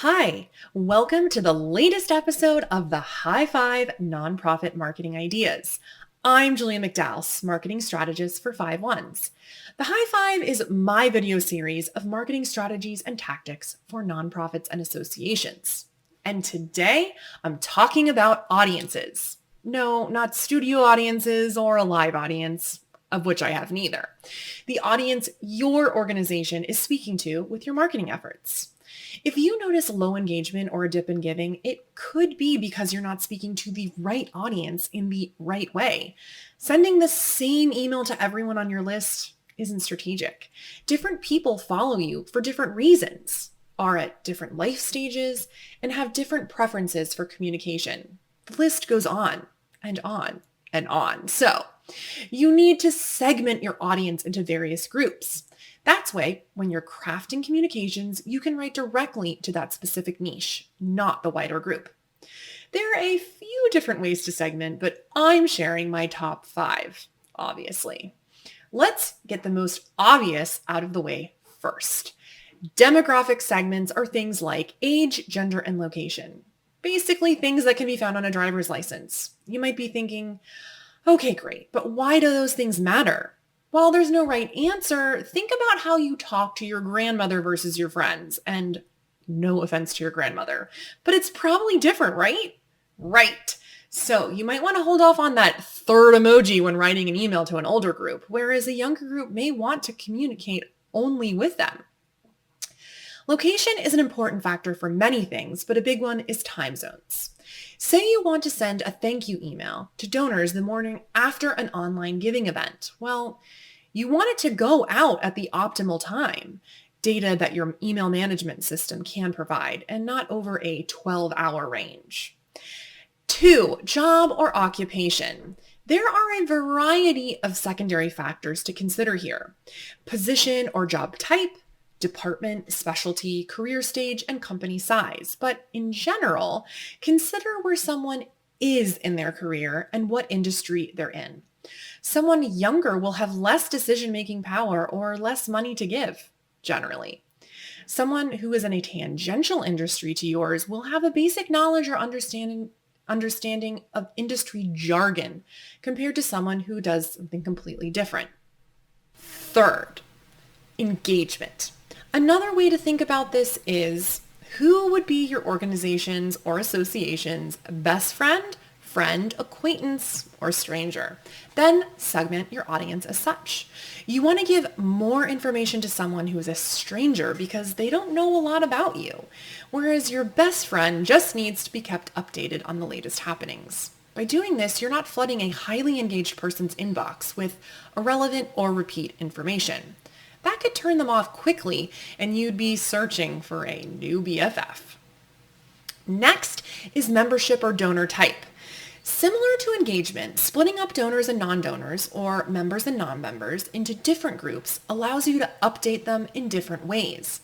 Hi, welcome to the latest episode of the High Five Nonprofit Marketing Ideas. I'm Julia McDowell, marketing strategist for Five Ones. The High Five is my video series of marketing strategies and tactics for nonprofits and associations. And today I'm talking about audiences. No, not studio audiences or a live audience, of which I have neither. The audience your organization is speaking to with your marketing efforts. If you notice low engagement or a dip in giving, it could be because you're not speaking to the right audience in the right way. Sending the same email to everyone on your list isn't strategic. Different people follow you for different reasons, are at different life stages, and have different preferences for communication. The list goes on and on and on. So you need to segment your audience into various groups. That's why when you're crafting communications, you can write directly to that specific niche, not the wider group. There are a few different ways to segment, but I'm sharing my top 5, obviously. Let's get the most obvious out of the way first. Demographic segments are things like age, gender, and location. Basically things that can be found on a driver's license. You might be thinking, okay, great, but why do those things matter? While there's no right answer, think about how you talk to your grandmother versus your friends. And no offense to your grandmother, but it's probably different, right? Right. So you might want to hold off on that third emoji when writing an email to an older group, whereas a younger group may want to communicate only with them. Location is an important factor for many things, but a big one is time zones. Say you want to send a thank you email to donors the morning after an online giving event. Well, you want it to go out at the optimal time, data that your email management system can provide, and not over a 12-hour range. 2, job or occupation. There are a variety of secondary factors to consider here. Position or job type, department, specialty, career stage, and company size. But in general, consider where someone is in their career and what industry they're in. Someone younger will have less decision-making power or less money to give, generally. Someone who is in a tangential industry to yours will have a basic knowledge or understanding of industry jargon compared to someone who does something completely different. Third, engagement. Another way to think about this is who would be your organization's or association's best friend, acquaintance, or stranger. Then segment your audience as such. You want to give more information to someone who is a stranger because they don't know a lot about you, whereas your best friend just needs to be kept updated on the latest happenings. By doing this, you're not flooding a highly engaged person's inbox with irrelevant or repeat information. That could turn them off quickly and you'd be searching for a new BFF. Next is membership or donor type. Similar to engagement, splitting up donors and non-donors, or members and non-members, into different groups allows you to update them in different ways.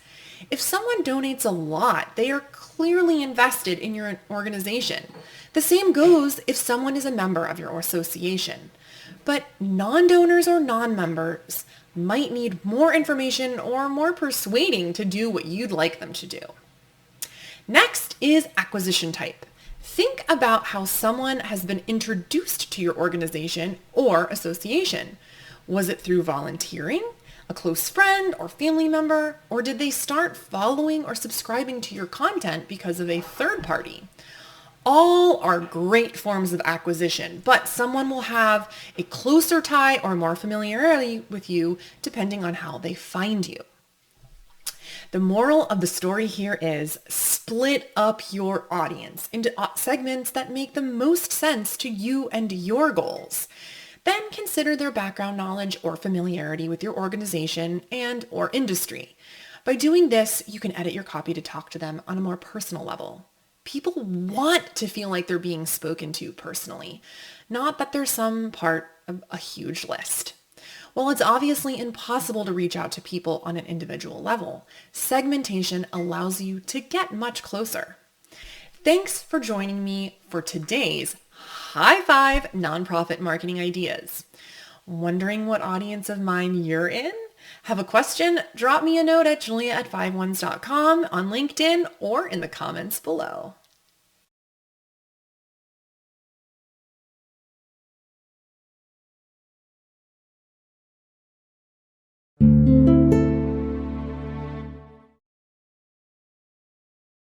If someone donates a lot, they are clearly invested in your organization. The same goes if someone is a member of your association. But non-donors or non-members might need more information or more persuading to do what you'd like them to do. Next is acquisition type. Think about how someone has been introduced to your organization or association. Was it through volunteering, a close friend or family member, or did they start following or subscribing to your content because of a third party? All are great forms of acquisition, but someone will have a closer tie or more familiarity with you depending on how they find you. The moral of the story here is split up your audience into segments that make the most sense to you and your goals. Then consider their background knowledge or familiarity with your organization and or industry. By doing this, you can edit your copy to talk to them on a more personal level. People want to feel like they're being spoken to personally, not that they're some part of a huge list. While it's obviously impossible to reach out to people on an individual level, segmentation allows you to get much closer. Thanks for joining me for today's High Five Nonprofit Marketing Ideas. Wondering what audience of mine you're in? Have a question? Drop me a note at julia@5ones.com on LinkedIn or in the comments below.